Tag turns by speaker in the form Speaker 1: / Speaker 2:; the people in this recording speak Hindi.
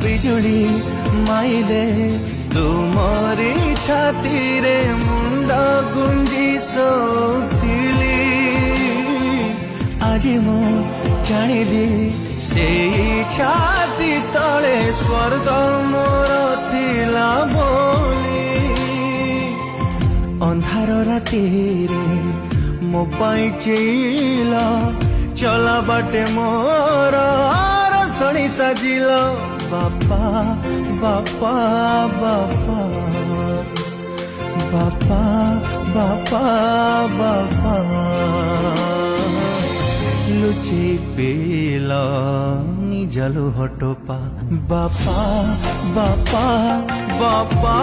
Speaker 1: बिजुली माइले तुमरी छाती रे मुंड गुंजी सोथिली आज मु जानिली से छाती तले स्वर्ग मोर थिला बोली अंधार राति रे मो पाई चिला चला बाटे मोर रसणी साजिल बापा बापा बापा बापा बापा बापा लुचि पेल निजलु हटोपा बापा बापा बापा